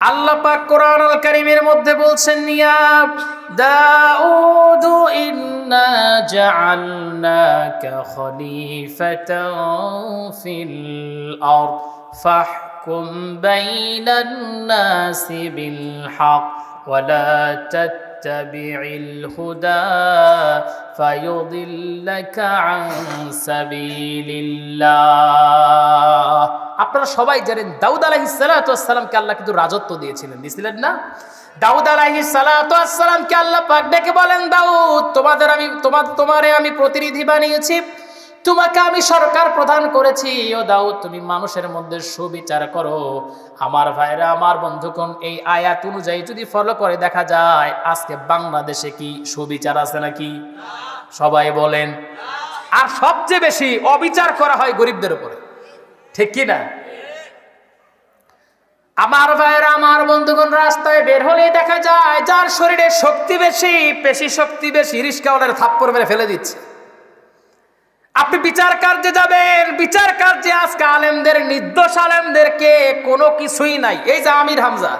আল্লাহ পাক কোরআনুল কারীমের মধ্যে বলছেন, ইয়া দাউদ ইন্না জাআলনাকা খলিফাতান ফিল আরদ ফাহকুম বাইনান নাসি বিল হক ওয়া লা তাত্তাবি'ল হুদা ফায়ুদিল্লাকা আন সাবিলিল্লাহ। আপনারা সবাই জানেন দাউদ আলাইহিস সালাতু ওয়াস সালামকে আল্লাহ কিন্তু রাজত্ব দিয়েছিলেন, দিছিলেন না? দাউদ আলাইহিস সালাতু ওয়াস সালামকে আল্লাহ পাক ডেকে বলেন, দাউদ তোমারে আমি প্রতিনিধি বানিয়েছি, তোমাকে আমি সরকার প্রদান করেছি। ও দাউদ, তুমি মানুষের মধ্যে সুবিচার করো। আমার ভাইরা, আমার বন্ধুগণ, এই আয়াত অনুযায়ী যদি ফলো করে দেখা যায় আজকে বাংলাদেশে কি সুবিচার আছে নাকি? সবাই বলেন। আর সবচেয়ে বেশি অবিচার করা হয় গরিবদের উপরে, ঠিক কি না? আমার ভাইরা, আমার বন্ধুগণ, রাস্তায় বের হলেই দেখা যায় যার শরীরে শক্তি বেশি, পেশি শক্তি বেশি, রিস্কাওয়ালার থাপ্পড় মেরে ফেলে দিচ্ছে। আপনি বিচার কার্যে যাবেন, বিচার কার্যে আজকে আলেমদের, নির্দোষ আলেমদেরকে কোনো কিছুই নাই। এই যে আমির হামজা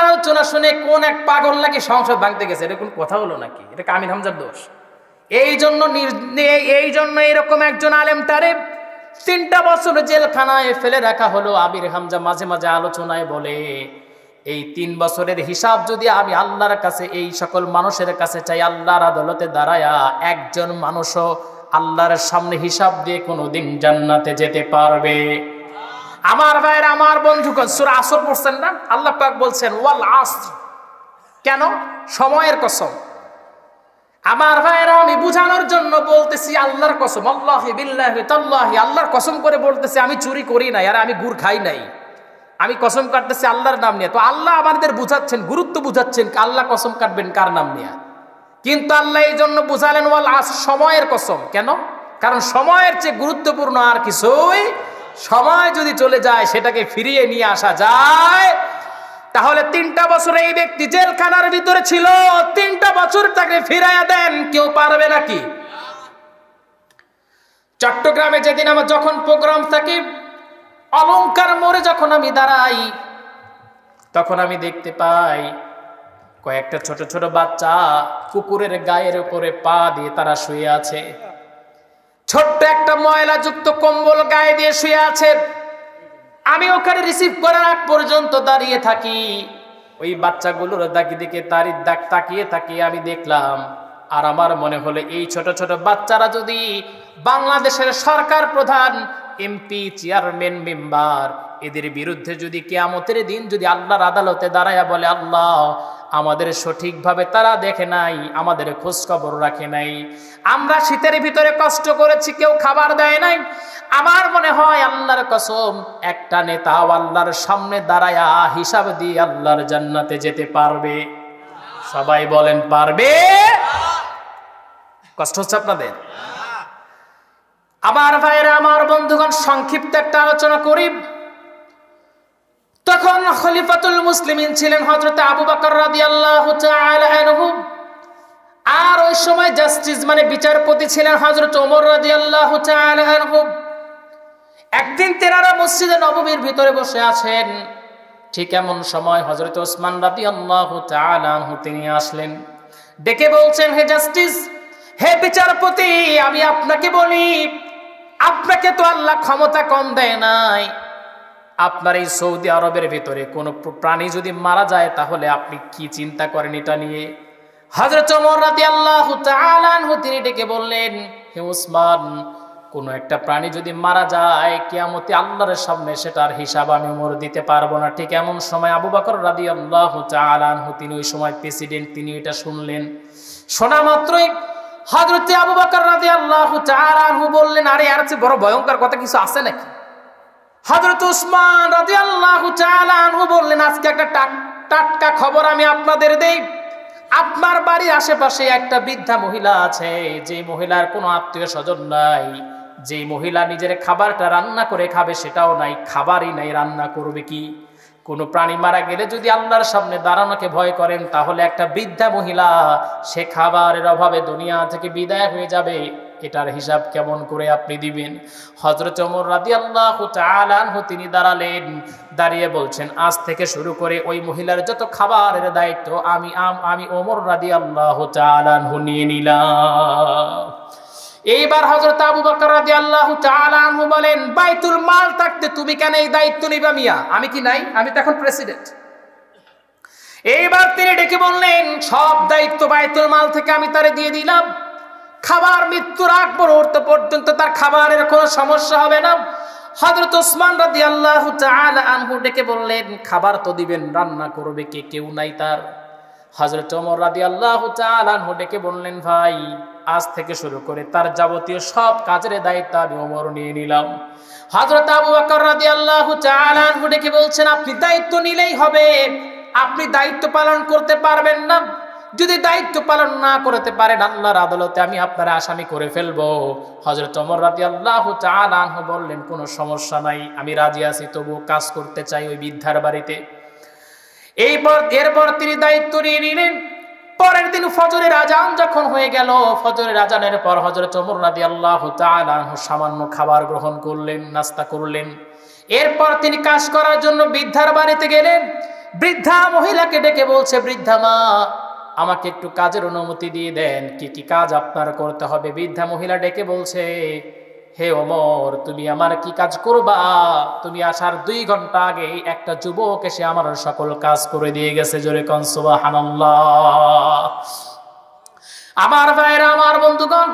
আলোচনা শুনে কোন এক পাগল নাকি সংসদ ভাঙতে গেছে, এটা কোন কথা হলো নাকি? এটা আমির হামজার দোষ। এই জন্য এরকম একজন আলেম তারে 3টা বছর জেলখানায় ফেলে রাখা হলো। আমির হামজা মাঝে মাঝে আলোচনায় বলে, এই 3 বছরের হিসাব যদি আমি আল্লাহর কাছে, এই সকল মানুষের কাছে চাই, আল্লাহর আদালতে দাঁড়ায়া একজন মানুষও আল্লাহর সামনে হিসাব দিয়ে কোনোদিন জান্নাতে যেতে পারবে? আমার ভাইয়ের, আমার বন্ধুগণ, সূরা আসর পড়ছেন না? আল্লাহ পাক বলছেন ওয়াল আসর। কেন? সময়ের কসম। আমার ভাইয়েরা, আমি বুঝানোর জন্য বলতেছি আল্লাহর কসম, আল্লাহি বিল্লাহি তাল্লাহি, আল্লাহর কসম করে বলতেছি আমি চুরি করি নাই, আর আমি গুড় খাই নাই, আমি কসম কাটতেছি আল্লাহর নাম নিয়ে। তো আল্লাহ আমাদের বুঝাচ্ছেন, গুরুত্ব বুঝাচ্ছেন, আল্লাহ কসম কাটবেন কার নাম নিয়ে। কিন্তু আল্লাহ এই জন্য বুঝালেন ওয়াল আসর, সময়ের কসম। কেন? কারণ সময়ের চেয়ে গুরুত্বপূর্ণ আর কিছুই। সময় যদি চলে যায়, সেটাকে ফিরিয়ে নিয়ে আসা যায়, তাহলে 3টা বছর এই ব্যক্তি জেলখানার ভিতরে ছিল, 3টা বছর তাকে ফিরাইয়া দেন, কেউ পারবে নাকি? চট্টগ্রামে যেদিন আমার যখন প্রোগ্রাম থাকে, অলংকার মোড়ে যখন আমি দাঁড়াই, তখন আমি দেখতে পাই কয়েকটা ছোট ছোট বাচ্চা কুকুরের গায়ের উপরে পা দিয়ে তারা শুয়ে আছে। ছোট্ট একটা ময়লাযুক্ত কম্বল গায়ে দিয়ে শুয়ে আছে। আমি ওখানে রিসিভ করার আগ পর্যন্ত দাঁড়িয়ে থাকি, ওই বাচ্চাগুলোর দিকে তাকিয়ে তাকিয়ে আমি দেখলাম। আর আমার মনে হলো এই ছোট ছোট বাচ্চারা যদি বাংলাদেশের সরকার প্রধান, এমপি, চেয়ারম্যান, মেম্বার, এদের বিরুদ্ধে যদি কিয়ামতের দিন যদি আল্লাহর আদালতে দাঁড়ায়া বলে, আল্লাহ আমাদের সঠিকভাবে তারা দেখে নাই, আমাদের খোঁজ খবর রাখে নাই, আমরা শীতের ভিতরে কষ্ট করেছি, কেউ খাবার দেয় নাই, আমার মনে হয় আল্লাহর কসম একটা নেতা আল্লাহর সামনে দাঁড়ায়া হিসাব দিয়ে আল্লাহর জান্নাতে যেতে পারবে? সবাই বলেন পারবে? কষ্ট হচ্ছে আপনাদের? আমার ভাইরা, আমার বন্ধুগণ, সংক্ষিপ্ত একটা আলোচনা করি। তখন খলিফাতুল মুসলিমিন ছিলেন হযরত আবু বকর রাদিয়াল্লাহু তাআলা আনহু, আর ওই সময় জাস্টিস মানে বিচারপতি ছিলেন হযরত ওমর রাদিয়াল্লাহু তাআলা আনহু। একদিন তেনারা মসজিদে নববীর ভিতরে বসে আছেন, ঠিক এমন সময় হযরত ওসমান রাদিয়াল্লাহু তাআলা আনহু তিনি আসলেন, ডেকে বলছেন, হে জাস্টিস, হে বিচারপতি, আমি আপনাকে বলি, আপনাকে তো আল্লাহ ক্ষমতা কম দেয় নাই। আপনার এই সৌদি আরবের ভিতরে কোনো প্রাণী যদি মারা যায়, তাহলে আপনি কি চিন্তা করেন এটা নিয়ে? হযরত ওমর রাদিয়াল্লাহু তাআলা আনহু তিনি ডেকে বললেন, হে ওসমান, কোনো একটা প্রাণী যদি মারা যায়, কিয়ামতে আল্লাহর সামনে সেটার হিসাব আমি ওমর দিতে পারবো না। ঠিক এমন সময় আবু বকর রাদিয়াল্লাহু তাআলা আনহু তিনি ওই সময় প্রেসিডেন্ট, তিনি এটা শুনলেন। শোনা মাত্রই হযরত আবু বকর রাদিয়াল্লাহু তাআলা আনহু বললেন, আরে এর চেয়ে বড় ভয়ঙ্কর কথা কিছু আছে নাকি? হযরত উসমান রাদিয়াল্লাহু তাআলা আনহু বললেন, আজকে একটা টাটকা খবর আমি আপনাদের দেই। আপনার বাড়ির আশেপাশে একটা বৃদ্ধা মহিলা আছে, যে মহিলার কোনো আত্মীয় স্বজন নাই, যে মহিলা নিজের খাবারটা রান্না করে খাবে সেটাও নাই, খাবারই নাই, রান্না করবে কি? কোনো প্রাণী মারা গেলে যদি আল্লাহর সামনে দাঁড়ানোকে ভয় করেন, তাহলে একটা বৃদ্ধা মহিলা, সে খাবারের অভাবে দুনিয়া থেকে বিদায় হয়ে যাবে, এটার হিসাব কেমন করে আপনি দিবেন? হযরত ওমর রাদিয়াল্লাহু তাআলা আনহু তিনি দাঁড়ালেন, দাঁড়িয়ে বলছেন, আজ থেকে শুরু করে ওই মহিলার যত খাবারের দায়িত্ব আমি ওমর রাদিয়াল্লাহু তাআলা আনহু নিয়ে নিলাম। এইবার হযরত আবু বকর রাদিয়াল্লাহু তাআলা আনহু বলেন, বাইতুল মাল থাকতে তুমি কেন এই দায়িত্ব নিবা মিয়া? আমি কি নাই? আমি তো এখন প্রেসিডেন্ট। এইবার তিনি ডেকে বললেন, সব দায়িত্ব বাইতুল মাল থেকে আমি তারে দিয়ে দিলাম। খাবার মৃত্যুর আগ মুহূর্ত পর্যন্ত তার খাবারের কোনো সমস্যা হবে না। হযরত ওসমান রাদিয়াল্লাহু তাআলা আনহু ডেকে বললেন, খাবার তো দিবেন, রান্না করবে কে? কেউ নাই তার। হযরত ওমর রাদিয়াল্লাহু তাআলা আনহু ডেকে বললেন, ভাই আজ থেকে শুরু করে তার যাবতীয় সব কাজের দায়িত্ব আমি ওমর নিয়ে নিলাম। হযরত আবু বকর রাদিয়াল্লাহু তাআলা আনহু ডেকে বলছেন, আপনি দায়িত্ব নিলেই হবে, আপনি দায়িত্ব পালন করতে পারবেন না। যদি দায়িত্ব পালন না করতে পারেন আল্লাহর আদালতে আমি আপনার আসামি করে ফেলবো। হযরত ওমর রাদিয়াল্লাহু তাআলা আনহু বললেন, কোনো সমস্যা নাই, আমি রাজি আছি, তবু কাজ করতে চাই ওই বৃদ্ধার বাড়িতে। এরপর তিনি দায়িত্ব নিয়ে নিলেন। পরের দিন ফজরের আজান যখন হয়ে গেল, ফজরের আজানের পর হযরত ওমর রাদিয়াল্লাহু তাআলা আনহু সামান্য খাবার গ্রহণ করলেন, নাস্তা করলেন। এরপর তিনি কাজ করার জন্য বৃদ্ধার বাড়িতে গেলেন। বৃদ্ধা মহিলাকে ডেকে বলছে, বৃদ্ধা মা, আমাকে একটু কাজের অনুমতি দিয়ে দেন, কি কি কাজ আপনার করতে হবে? বৃদ্ধা মহিলা ডেকে বলছে, হে ওমর, তুমি আমার কি কাজ করবা? তুমি আসার 2 ঘন্টা আগে একটা যুবক এসে আমার সকল কাজ করে দিয়ে গেছে। জোরে কোন সুবহানাল্লাহ। আমার ভাইরা, আমার বন্ধুগণ,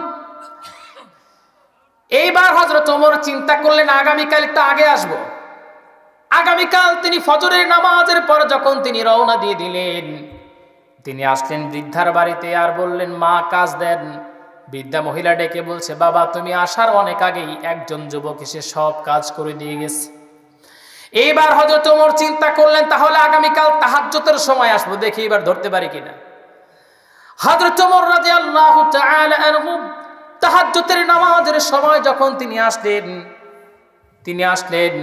এইবার হযরত ওমর চিন্তা করলেন, আগামীকাল একটু আগে আসবো। আগামীকাল তিনি ফজরের নামাজের পর যখন তিনি রওনা দিয়ে দিলেন, তিনি আসলেন বৃদ্ধার বাড়িতে আর বললেন, মা কাজ দেন। বৃদ্ধা মহিলা ডেকে বলছে, বাবা তুমি আসার অনেক আগেই একজন যুবক এসে সব কাজ করে দিয়ে গেছে। এইবার হযরত ওমর চিন্তা করলেন, তাহলে আগামীকাল তাহাজ্জুদের সময় আসবো, দেখি এবার ধরতে পারি কিনা। হযরত ওমর রাদিয়াল্লাহু তাআলা আনহু তাহাজ্জুদের নামাজের সময় যখন তিনি আসলেন,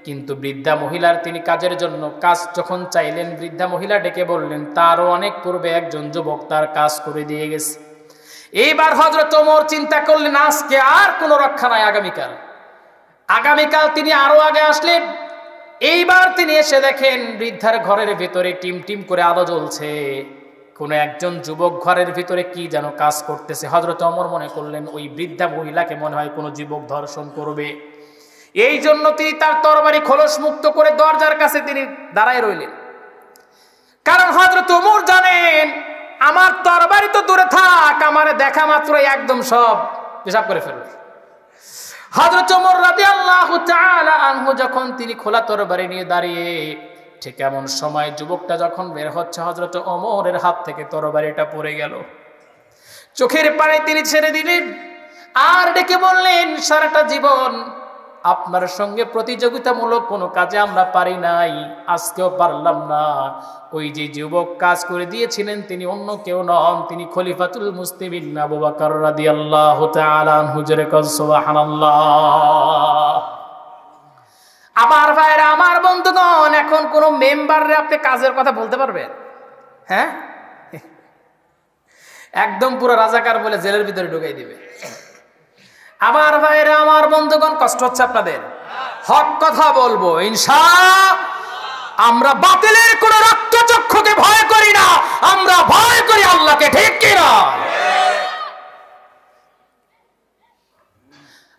কিন্তু বৃদ্ধা মহিলার তিনি কাজের জন্য কাজ যখন চাইলেন, বৃদ্ধা মহিলা ডেকে বললেন, তারও অনেক পূর্বে একজন যুবক তার কাজ করে দিয়ে গেছে। এইবার হযরত ওমর চিন্তা করলেন, আজকে আর কোনো রক্ষা নাই, আগামীকাল তিনি আরো আগে আসলেন। এইবার তিনি এসে দেখেন বৃদ্ধার ঘরের ভিতরে টিম টিম করে আলো জ্বলছে, কোনো একজন যুবক ঘরের ভিতরে কি যেন কাজ করতেছে। হযরত ওমর মনে করলেন, ওই বৃদ্ধা মহিলাকে মনে হয় কোনো যুবক ধর্ষণ করবে। এই জন্য তিনি তার তরবারি খোলস মুক্ত করে দরজার কাছে তিনি দাঁড়ায় রইলেন। কারণ হযরত ওমর জানেন, আমার তরবারি তো দূরে থাক, আমার দেখা মাত্র একদম সব পেশাব করে ফেলবে। হযরত ওমর রাদিয়াল্লাহু তাআলা আনহু যখন তিনি খোলা তরবারি নিয়ে দাঁড়িয়ে, ঠিক এমন সময় যুবকটা যখন বের হচ্ছে, হযরত ওমরের হাত থেকে তরবারিটা পড়ে গেল। চোখের পানি তিনি ছেড়ে দিলেন আর ডেকে বললেন, সারাটা জীবন আপনার সঙ্গে প্রতিযোগিতামূলক কোনো কাজে আমরা পারি নাই, আজকেও পারলাম না। ওই যে যুবক কাজ করে দিয়েছিলেন তিনি অন্য কেউ নন, তিনি খলিফাতুল মুসলিমিন আবু বকর রাদিয়াল্লাহু তাআলা আনহু। জোরে কোন সুবহানাল্লাহ। আমার ভাইরা, আমার বন্ধুগণ, এখন কোন মেম্বাররে আপনি কাজের কথা বলতে পারবেন? হ্যাঁ, একদম পুরো রাজাকার বলে জেলের ভিতরে ঢুকাই দিবে। আমার ভাইরা, আমার বন্ধুগণ, কষ্ট হচ্ছে আপনাদের? হক কথা বলবো ইনশাআল্লাহ। আমরা বাতিলের কোন রক্তচক্ষুকে ভয় করি না, আমরা ভয় করি আল্লাহকে, ঠিক কিনা?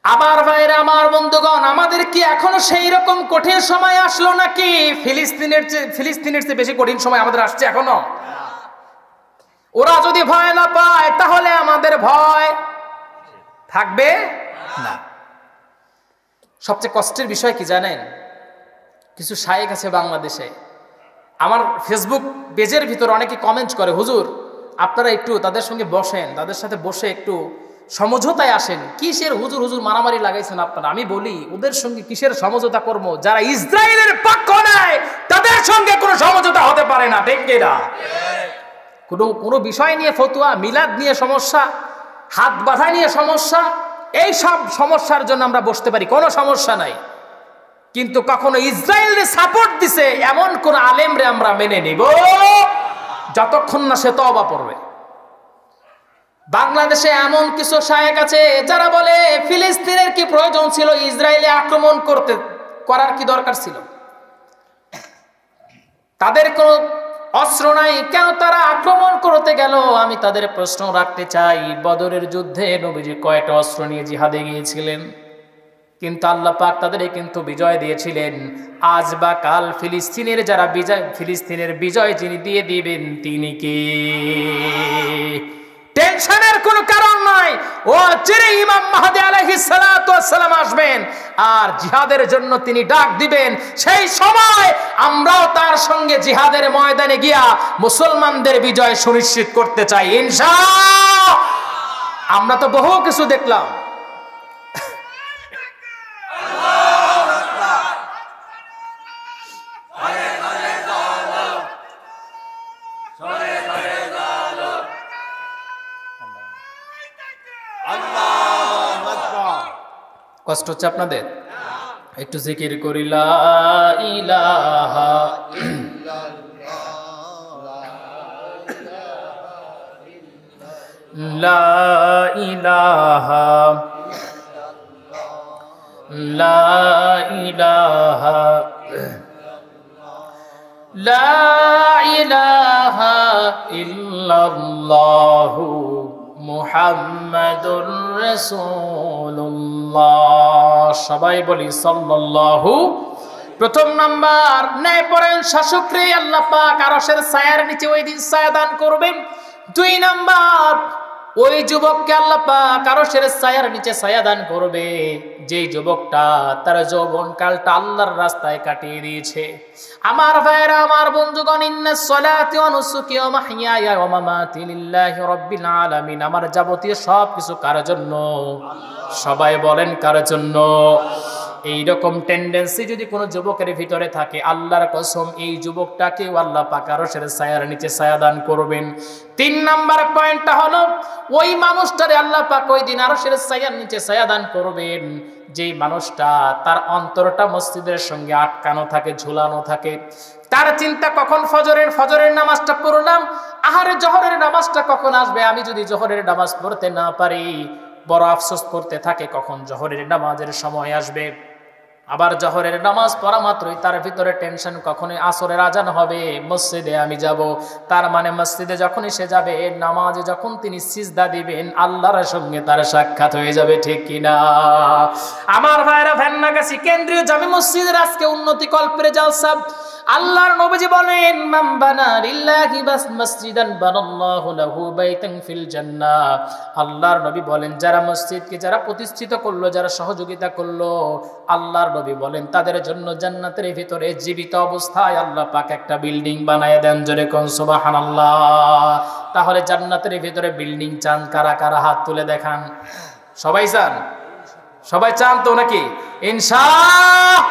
আমার ভাইরা, আমার বন্ধুগণ, আমাদের কি এখনো সেই রকম কঠিন সময় আসলো নাকি? ফিলিস্তিনের চেয়ে বেশি কঠিন সময় আমাদের আসছে এখনো? ওরা যদি ভয় না পায় তাহলে আমাদের ভয় থাকবে না। সবচেয়ে কষ্টের বিষয় কি জানেন? কিছু শায়েখ আছে বাংলাদেশে, আমার ফেসবুক পেজের ভিতর অনেকে কমেন্ট করে, হুজুর আপনারা একটু তাদের সঙ্গে বসেন, তাদের সাথে বসে একটু সমঝোতায় আসেন। কিসের হুজুর হুজুর মারামারি লাগাইছেন আপনারা? আমি বলি, ওদের সঙ্গে কিসের সমঝোতা করবো? যারা ইসরায়েলের পক্ষ নেয় তাদের সঙ্গে কোনো সমঝোতা হতে পারে না, ঠিক কিনা? কোনো বিষয় নিয়ে ফতুয়া, মিলাদ নিয়ে সমস্যা, হাত বাঁধা নিয়ে সমস্যা, এই সব সমস্যার জন্য আমরা বসতে পারি, কোনো সমস্যা নাই। কিন্তু কখনো ইসরায়েলের সাপোর্ট দিছে এমন কোন আলেমরে আমরা মেনে নিব যতক্ষণ না সে তওবা পড়বে। বাংলাদেশে এমন কিছু শায়েখ আছে যারা বলে ফিলিস্তিনের কি প্রয়োজন ছিল, ইসরায়েলে আক্রমণ করার কি দরকার ছিল, তাদের কোনো অস্ত্র নাই, কেন তারা আক্রমণ করতে গেল? আমি তাদের প্রশ্ন রাখতে চাই, বদরের যুদ্ধে নবীজি কয়টা অস্ত্র নিয়ে জিহাদে গিয়েছিলেন? কিন্তু আল্লাহ পাক তাদেরকে কিন্তু বিজয় দিয়েছিলেন। আজ বা কাল ফিলিস্তিনের বিজয় যিনি দিয়ে দিবেন তিনি কে? টেনশনের কোনো কারণ নাই। ও চিরে ইমাম মাহদী আলাইহিস সালাতু ওয়াস সালাম আসবেন আর জিহাদের জন্য তিনি ডাক দিবেন। সেই সময় আমরাও তার সঙ্গে জিহাদের ময়দানে গিয়া মুসলমানদের বিজয় সুনিশ্চিত করতে চাই ইনশাআল্লাহ। আমরা তো বহু কিছু দেখলাম। কষ্ট হচ্ছে আপনাদের? একটু জিকির করি লা ইলাহা লা ইলাহা লা ইলাহা লা ইলাহা ইল্লাল্লাহু মুহাম্মাদুর রাসূলুল্লাহ। সবাই বলি সাল্লাল্লাহু। প্রথম নাম্বার, ন্যায় পরায়ণ শাসকরে আল্লাহ পাক আরশের ছায়ার নিচে ওই দিন ছায়া দান করবেন। 2 নাম্বার, ওই যুবককে আল্লাহ পাক আরশের ছায়ার নিচে ছায়া দান করবে যেই যুবকটা তার যৌবনকালটা আল্লাহর রাস্তায় কাটিয়ে দিয়েছে। আমার ভাইরা, আমার বন্ধুগণ, ইন্নাস সালাতি ওয়া নুসুকি ওয়া মাহইয়ায়া ওয়া মামাতি লিল্লাহি রাব্বিল আলামিন। আমার যাবতীয় সব কিছু কার জন্য? সবাই বলেন কার জন্য? এইরকম টেন্ডেন্সি যদি কোনো যুবকের ভিতরে থাকে, আল্লাহর কসম এই যুবকটাকে আল্লাহ পাক আরশের ছায়ার নিচে ছায়া দান করবেন। 3 নাম্বার পয়েন্টটা হলো, ওই মানুষটারে আল্লাহ পাক ওই দিন আরশের ছায়ার নিচে ছায়া দান করবেন যেই মানুষটা তার অন্তরটা মসজিদের সঙ্গে আটকানো থাকে, ঝুলানো থাকে। তার চিন্তা কখন ফজরের নামাজটা পড়লাম, আহারে জোহরের নামাজটা কখন আসবে, আমি যদি জোহরের নামাজ পড়তে না পারি বড় আফসোস করতে থাকে কখন জোহরের নামাজের সময় আসবে। আবার জোহরের নামাজ পড়া মাত্রই তার ভিতরে টেনশন, কখনই আসরের আজান হবে, মসজিদে আমি যাব। তার মানে মসজিদে যখনই সে যাবে, নামাজে যখন তিনি সিজদা দিবেন, আল্লাহর সঙ্গে তার সাক্ষাৎ হয়ে যাবে, ঠিক কিনা? আমার ভাইরা, ভেন্নাগাছি কেন্দ্রীয় জামে মসজিদের আজকে উন্নতি কল্পের জালসা। আল্লাহর নবীজি বলেন, মান বানা লিল্লাহি মাসজিদান বানাল্লাহু লাহু বাইতান ফিল জান্নাহ। আল্লাহর নবী বলেন, যারা মসজিদকে যারা প্রতিষ্ঠিত করলো, যারা সহযোগিতা করলো, আল্লাহর নবী বলেন তাদের জন্য জান্নাতের ভিতরে জীবিত অবস্থায় আল্লাহ পাক একটা বিল্ডিং বানায় দেন। জোরে কোন সুবহানাল্লাহ। তাহলে জান্নাতের ভিতরে বিল্ডিং চান কারা কারা? হাত তুলে দেখান। সবাই চান? সবাই চান তো নাকি? ইনশাআল্লাহ।